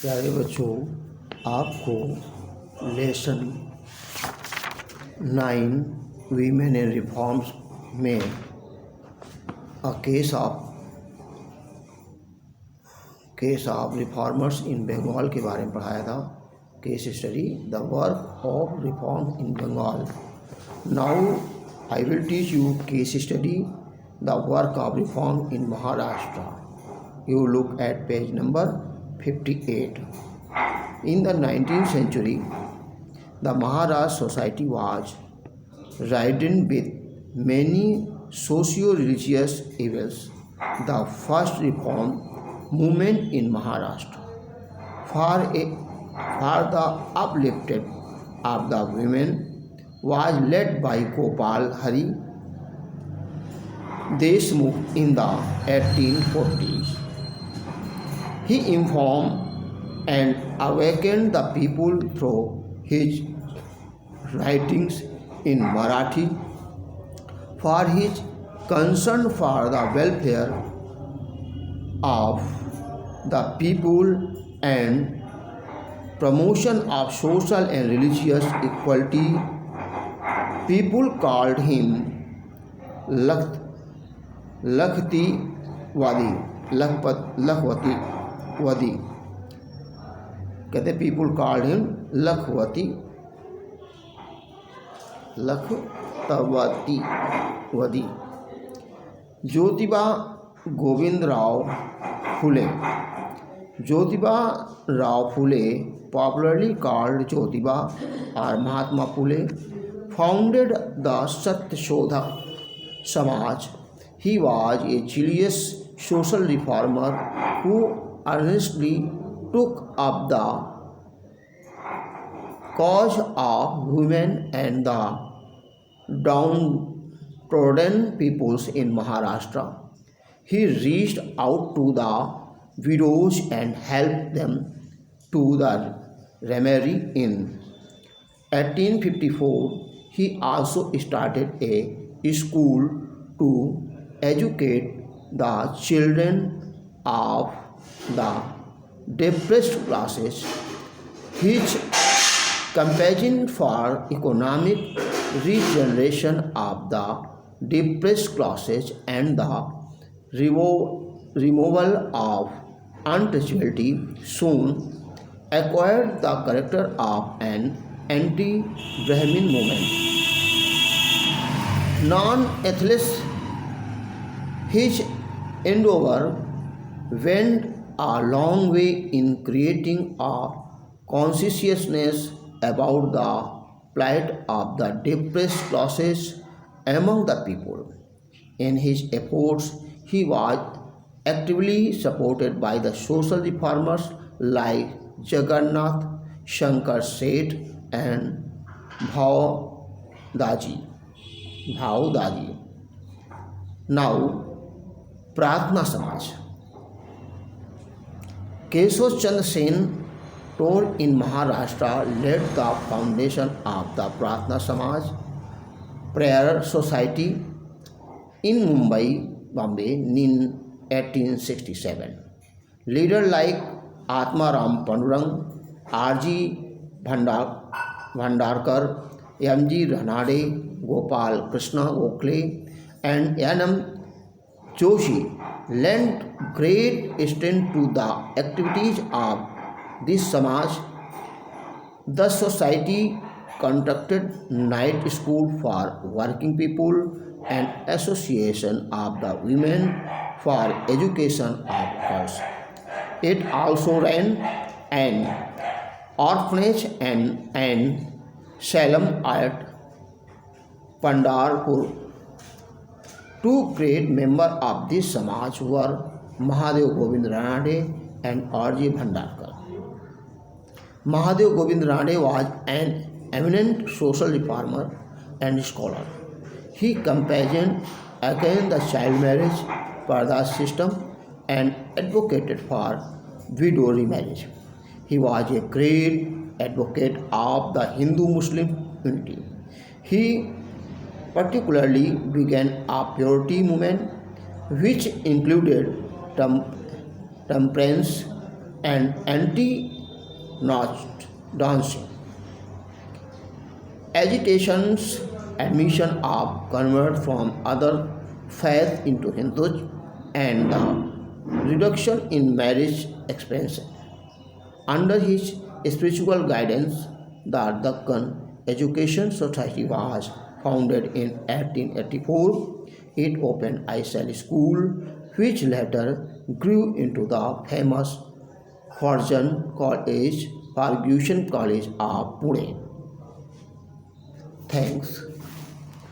प्यारे बच्चों, आपको लेसन 9 वीमेन इन रिफॉर्म्स में case of reformers in Bengal के बारे में पढ़ाया था। Case study the work of reform in Bengal. Now I will teach you case study the work of reform in Maharashtra. You look at page number 58. In the 19th century, the Maharashtra society was ridden with many socio-religious evils. The first reform movement in Maharashtra for the uplifted of the women was led by Gopal Hari Deshmukh in the 1840s. He informed and awakened the people through his writings in Marathi for his concern for the welfare of the people and promotion of social and religious equality. People called him Lakhwati कहते people called him Lakhwati. Jyotiba Rao Phule popularly called Jyotiba or Mahatma Phule founded the Satyashodhak Samaj. He was a zealous social reformer who earnestly took up the cause of women and the downtrodden peoples in Maharashtra. He reached out to the widows and helped them to the remarry. In 1854, he also started a school to educate the children of the depressed classes. His campaign for economic regeneration of the depressed classes and the removal of untouchability soon acquired the character of an anti-Brahmin movement. Non-athletes, his endeavor went a long way in creating a consciousness about the plight of the depressed classes among the people. In his efforts, he was actively supported by the social reformers like Jagannath Shankar Seth and Bhau Daji. Now, Pratna Samaj. Keshav Chandra Sen told in Maharashtra led the foundation of the Pratna Samaj Prayer Society in Mumbai, Bombay in 1867. Leaders like Atmaram Pandurang, R.G. Bhandarkar, M.G. Ranade, Gopal Krishna Gokhale, and N.M. Joshi lent great strength to the activities of this Samaj. The society conducted night school for working people and association of the women for education of girls. It also ran an orphanage and Salem at Pandarpur. Two great members of this Samaj were Mahadev Govind Ranade and R.G. Bhandarkar. Mahadev Govind Ranade was an eminent social reformer and scholar. He campaigned against the child marriage Parda system and advocated for widow remarriage. He was a great advocate of the Hindu-Muslim unity. He particularly began a purity movement which included temperance, and anti-dancing. Agitations, admission of convert from other faith into Hinduism, and the reduction in marriage expenses. Under his spiritual guidance, the Deccan Education Society was founded in 1884. It opened Aisali School, which later grew into the famous Fergusson College of Pune. Thanks.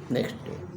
Next day.